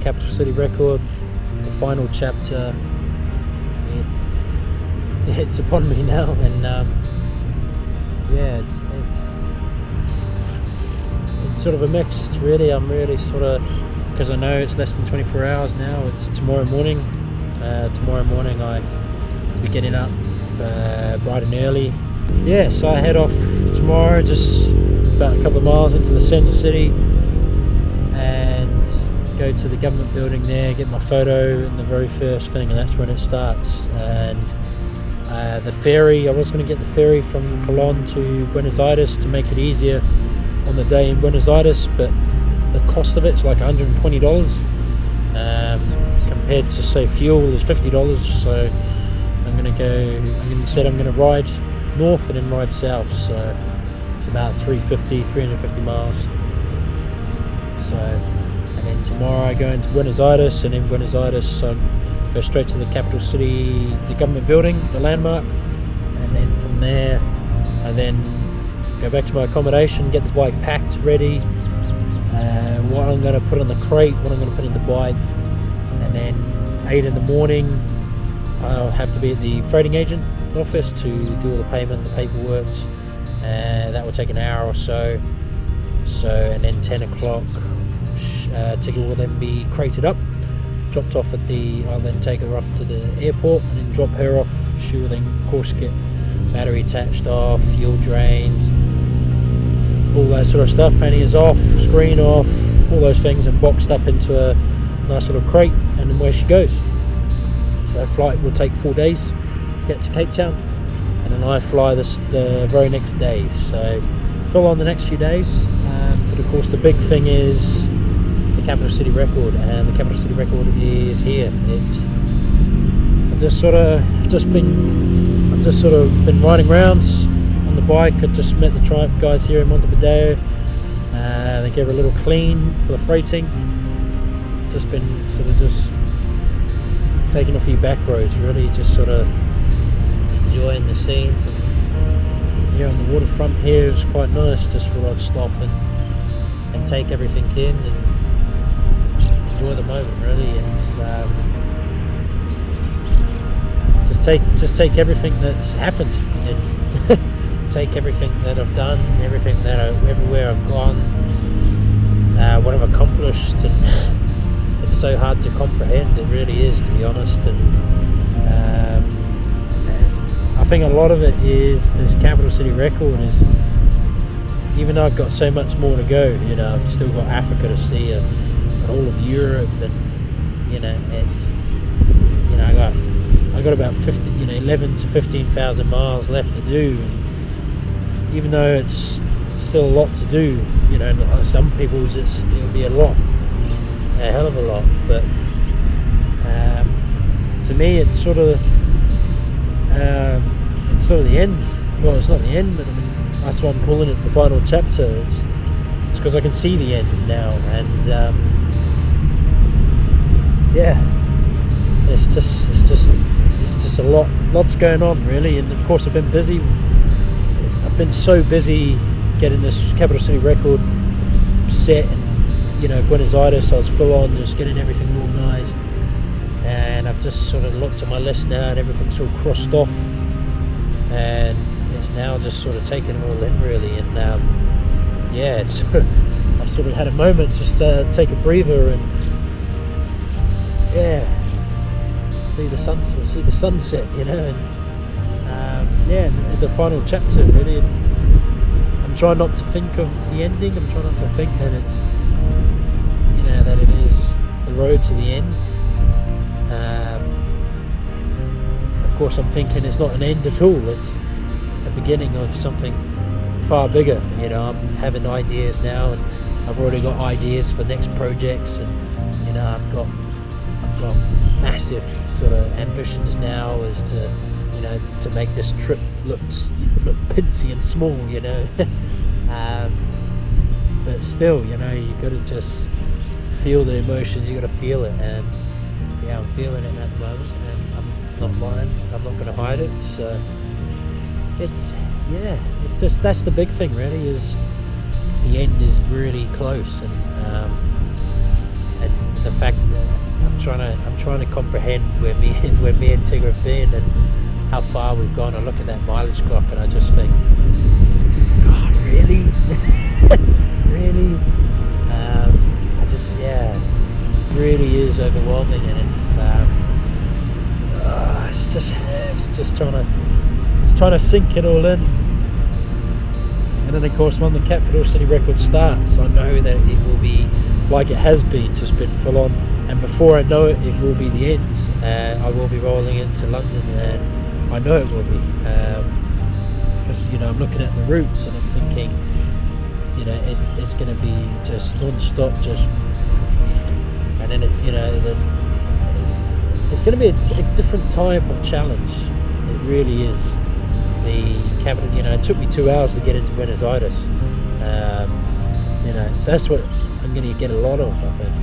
capital city record, the final chapter. It's upon me now, and yeah, it's sort of a mix, really. I'm really sort of, because I know it's less than 24 hours now. It's tomorrow morning. Tomorrow morning I'll be getting up bright and early. Yeah, so I head off tomorrow, just about a couple of miles into the centre city, and go to the government building there, get my photo, and the very first thing, and that's when it starts. And the ferry, I was going to get the ferry from Colón to Buenos Aires to make it easier on the day in Buenos Aires, but the cost of it's like $120 compared to, say, fuel is $50. So I'm going to ride north and then ride south, so it's about 350 miles. So, and then tomorrow I go into Buenos Aires, and in Buenos Aires I go straight to the capital city, the government building, the landmark, and then from there I then go back to my accommodation, get the bike packed, ready, what I'm going to put on the crate, what I'm going to put in the bike, and then 8 in the morning I'll have to be at the freighting agent office to do all the payment, the paperwork. That will take an hour or so. And then 10 o'clock ticket will then be crated up, dropped off at I'll then take her off to the airport and then drop her off. She will then of course get battery attached off, fuel drained, all that sort of stuff, panniers off, screen off, all those things, and boxed up into a nice little crate, and then where she goes. So her flight will take 4 days to get to Cape Town, and then I fly the very next day. So full on the next few days, but of course the big thing is the capital city record, and the capital city record is here. I've just sort of been riding around on the bike. I just met the Triumph guys here in Montevideo. They gave her a little clean for the freighting. Just been just taking a few back roads, really, just sort of enjoying the scenes. And here on the waterfront here, it's quite nice just for I'd stop and take everything in and enjoy the moment, really. It's just take everything that's happened and take everything that I've done, everywhere I've gone, what I've accomplished, and it's so hard to comprehend. It really is, to be honest. And I think a lot of it is this capital city record. Is even though I've got so much more to go, I've still got Africa to see, and all of Europe, and it's I got about 11 to 15,000 miles left to do. And even though it's still a lot to do, some people's it'll be a hell of a lot, but to me it's sort of the end. Well, it's not the end, but I mean, that's why I'm calling it the final chapter. It's because I can see the end now, and yeah, it's just a lot's going on, really. And of course I've been busy. I've been so busy getting this capital city record set, and Buenos Aires I was full on just getting everything organised, and I've just sort of looked at my list now and everything's all crossed off, and it's now just sort of taking it all in, really. And yeah, I sort of had a moment just to take a breather and yeah, see the sunset, and yeah, the final chapter, really. I'm trying not to think of the ending. I'm trying not to think that it's that it is the road to the end. Of course I'm thinking it's not an end at all, it's a beginning of something far bigger. I'm having ideas now, and I've already got ideas for next projects, and I've got massive sort of ambitions now as to to make this trip look pincy and small, but still, you got to just feel the emotions. You got to feel it, and yeah, I'm feeling it at the moment, and I'm not lying. I'm not going to hide it. So it's just, that's the big thing, really, is the end is really close, and the fact that I'm trying to comprehend where me and Tigger have been and how far we've gone. I look at that mileage clock and I just think, God, really? Really? I just, yeah, really is overwhelming, and it's just trying to sink it all in. And then of course when the Capital City Record starts, I know that it will be like it has been, just been full on, and before I know it, it will be the end. I will be rolling into London, and I know it will be, because I'm looking at the routes and I'm thinking, it's going to be just non-stop, just, and then it's going to be a different type of challenge. It really is. The capital, it took me 2 hours to get into Buenos Aires. So that's what I'm going to get a lot of, I think.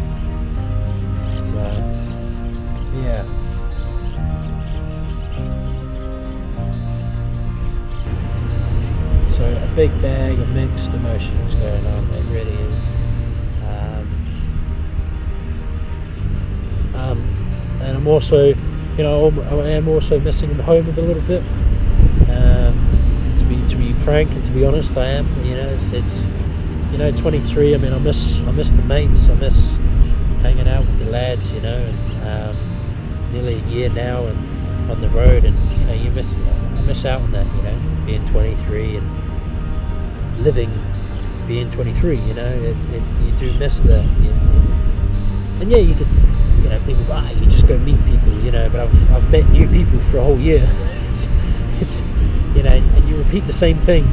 So, yeah. So a big bag of mixed emotions going on. It really is. And I'm also, I am also missing home a little bit. To be frank and to be honest, I am. It's 23. I mean, I miss the mates. I miss hanging out with the lads. And nearly a year now and on the road, and I miss out on that. Being 23 and living, being 23. You do miss that. And yeah, you could. People go, you just go meet people, but I've met new people for a whole year. it's and you repeat the same thing.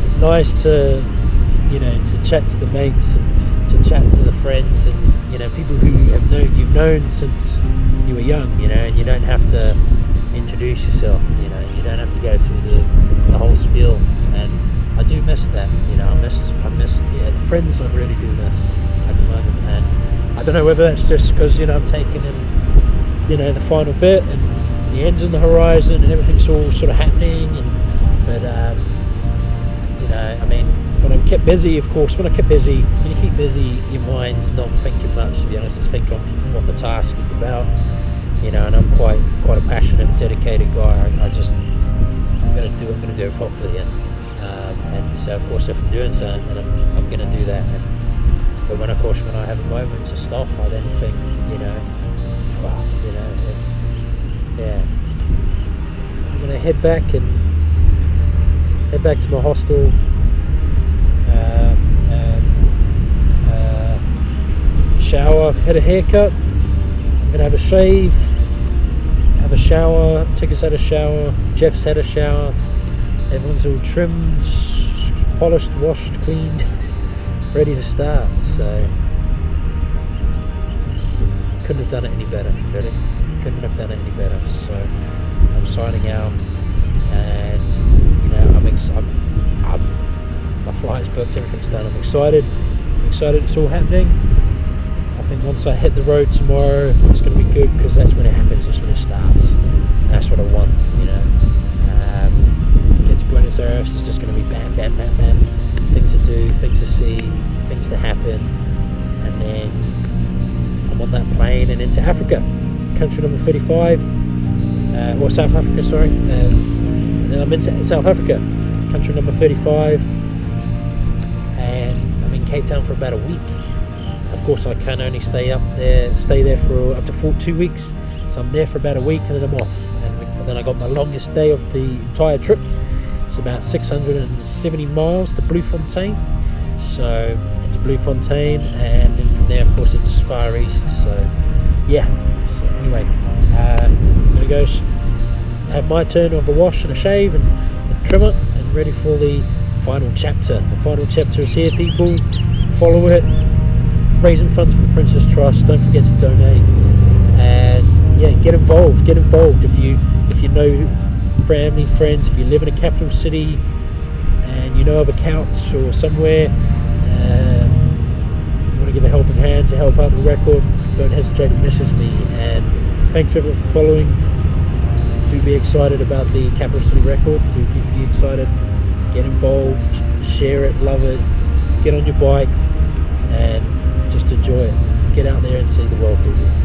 It's nice to to chat to the mates and to chat to the friends, and people who you've known since you were young, and you don't have to introduce yourself, you don't have to go through the whole spiel. And I do miss that. I miss the friends. I really do miss at the moment. And I don't know whether that's just because I'm taking in the final bit and the end's on the horizon and everything's all sort of happening, but I mean, when I'm kept busy, of course, when you keep busy, your mind's not thinking much, to be honest. It's thinking what the task is about, and I'm quite a passionate, dedicated guy. I'm going to do it properly, and so of course if I'm doing something, then I'm going to do that. But when I have a moment to stop, I then think, it's, yeah. I'm going to head back to my hostel, shower. I've had a haircut. I'm going to have a shave, have a shower. Tigger's had a shower. Jeff's had a shower. Everyone's all trimmed, polished, washed, cleaned, ready to start. So couldn't have done it any better, really. Couldn't have done it any better. So I'm signing out, and my flight's booked, everything's done. I'm excited it's all happening. I think once I hit the road tomorrow, it's going to be good, because that's when it happens, that's when it starts, and that's what I want. Get to Buenos Aires, it's just going to be bam, bam, bam, bam, things to do, things to see, things to happen, and then I'm on that plane and into Africa, country number 35, or South Africa, sorry, and then I'm into South Africa, country number 35, and I'm in Cape Town for about a week. Of course, I can only stay there for up to 2 weeks, so I'm there for about a week and then I'm off, and then I got my longest day of the entire trip. It's about 670 miles to Bloemfontein, so into Bloemfontein, and then from there, of course, it's far east. So yeah. So anyway, I'm gonna go have my turn of a wash and a shave and trim it, and ready for the final chapter. The final chapter is here, people. Follow it. Raising funds for the Princess Trust. Don't forget to donate, and yeah, get involved. If you know family, friends, if you live in a capital city and you know of accounts or somewhere, you want to give a helping hand to help out the record, don't hesitate to message me. And thanks everyone for following. Do be excited about the Capital City Record. Do be excited. Get involved. Share it. Love it. Get on your bike and just enjoy it. get out there and see the world, people.